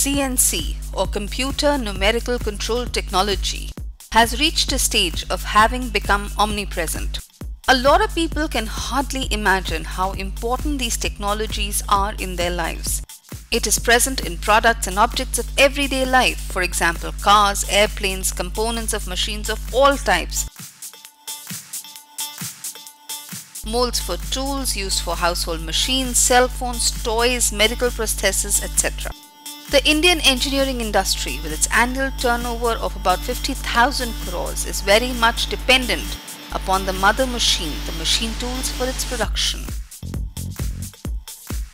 CNC or Computer Numerical Control Technology has reached a stage of having become omnipresent. A lot of people can hardly imagine how important these technologies are in their lives. It is present in products and objects of everyday life, for example, cars, airplanes, components of machines of all types, molds for tools used for household machines, cell phones, toys, medical prostheses, etc. The Indian engineering industry, with its annual turnover of about 50,000 crores, is very much dependent upon the mother machine, the machine tools for its production.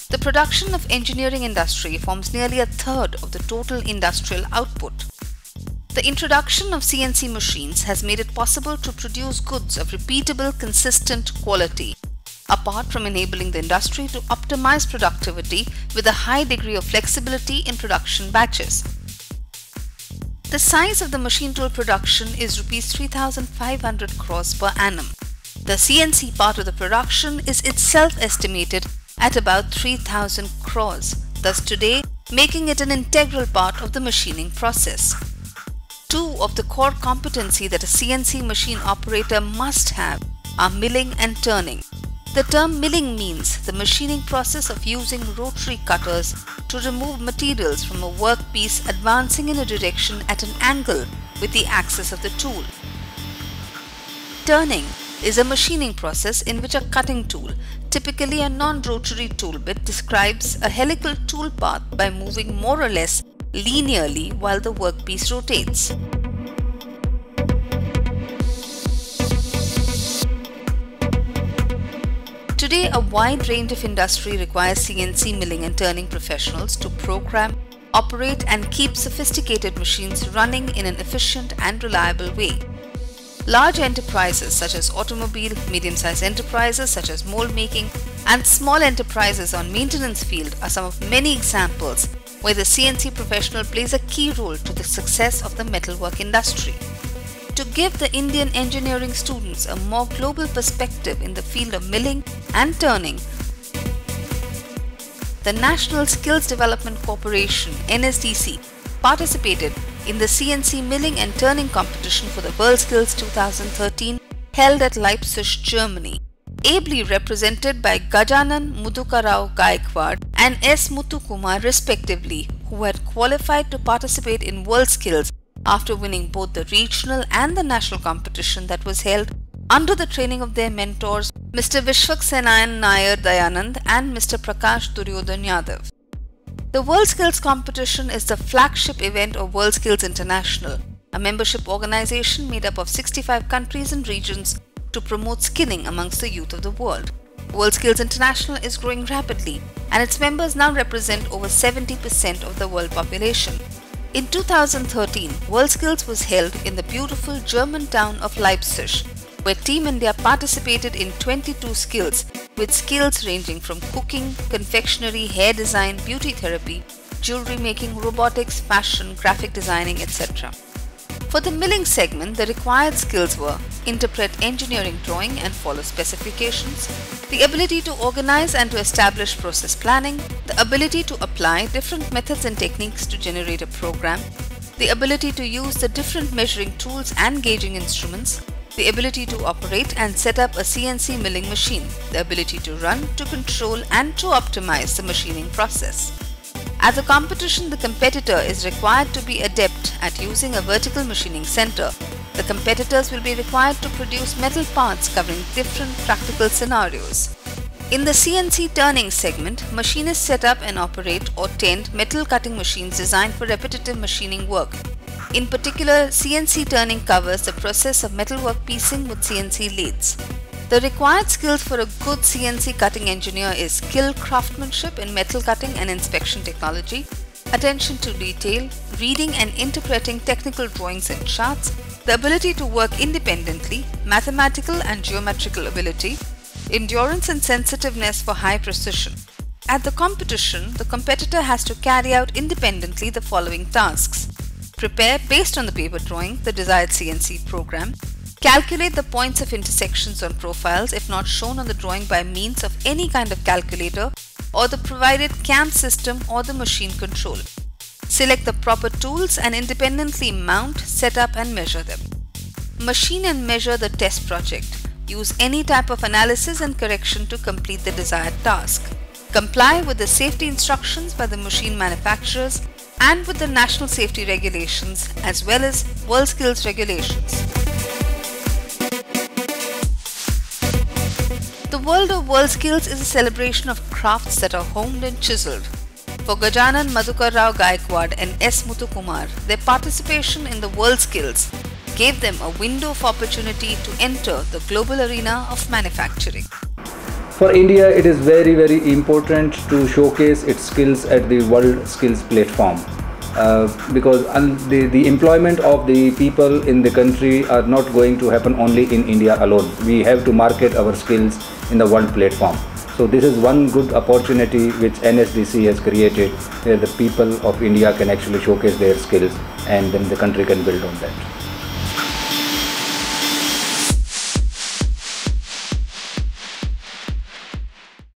The production of engineering industry forms nearly a third of the total industrial output. The introduction of CNC machines has made it possible to produce goods of repeatable, consistent quality, apart from enabling the industry to optimize productivity with a high degree of flexibility in production batches. The size of the machine tool production is Rs 3,500 crores per annum. The CNC part of the production is itself estimated at about 3,000 crores, thus today making it an integral part of the machining process. Two of the core competency that a CNC machine operator must have are milling and turning. The term milling means the machining process of using rotary cutters to remove materials from a workpiece advancing in a direction at an angle with the axis of the tool. Turning is a machining process in which a cutting tool, typically a non-rotary tool bit, describes a helical tool path by moving more or less linearly while the workpiece rotates. Today, a wide range of industry requires CNC milling and turning professionals to program, operate and keep sophisticated machines running in an efficient and reliable way. Large enterprises such as automobile, medium-sized enterprises such as mold making, and small enterprises on maintenance field are some of many examples where the CNC professional plays a key role to the success of the metalwork industry. To give the Indian engineering students a more global perspective in the field of milling and turning, the National Skills Development Corporation (NSDC) participated in the CNC milling and turning competition for the WorldSkills 2013 held at Leipzig, Germany, ably represented by Gajanan Mudhukarao Gaikwad and S. Muthukumar respectively, who had qualified to participate in WorldSkills after winning both the regional and the national competition that was held under the training of their mentors Mr. Vishwaksenayan Nair Dayanand and Mr. Prakash Duryodhan Yadav. The WorldSkills competition is the flagship event of WorldSkills International, a membership organization made up of 65 countries and regions to promote skilling amongst the youth of the world. WorldSkills International is growing rapidly and its members now represent over 70% of the world population. In 2013, WorldSkills was held in the beautiful German town of Leipzig, where Team India participated in 22 skills, with skills ranging from cooking, confectionery, hair design, beauty therapy, jewelry making, robotics, fashion, graphic designing, etc. For the milling segment, the required skills were interpret engineering drawing and follow specifications, the ability to organize and to establish process planning, the ability to apply different methods and techniques to generate a program, the ability to use the different measuring tools and gauging instruments, the ability to operate and set up a CNC milling machine, the ability to run, to control and to optimize the machining process. At the competition, the competitor is required to be adept at using a vertical machining center. The competitors will be required to produce metal parts covering different practical scenarios. In the CNC turning segment, machinists set up and operate or tend metal cutting machines designed for repetitive machining work. In particular, CNC turning covers the process of metalwork piecing with CNC lathes. The required skills for a good CNC cutting engineer is skill craftsmanship in metal cutting and inspection technology, attention to detail, reading and interpreting technical drawings and charts, the ability to work independently, mathematical and geometrical ability, endurance and sensitiveness for high precision. At the competition, the competitor has to carry out independently the following tasks: prepare based on the paper drawing the desired CNC program, calculate the points of intersections on profiles if not shown on the drawing by means of any kind of calculator or the provided CAM system or the machine control. Select the proper tools and independently mount, set up and measure them. Machine and measure the test project. Use any type of analysis and correction to complete the desired task. Comply with the safety instructions by the machine manufacturers and with the national safety regulations as well as WorldSkills regulations. The world of WorldSkills is a celebration of crafts that are honed and chiseled. For Gajanan Madhukar Rao Gaikwad and S. Muthukumar, their participation in the WorldSkills gave them a window of opportunity to enter the global arena of manufacturing. For India, it is very, very important to showcase its skills at the World Skills platform because the employment of the people in the country are not going to happen only in India alone. We have to market our skills in the world platform. So this is one good opportunity which NSDC has created, where the people of India can actually showcase their skills and then the country can build on that.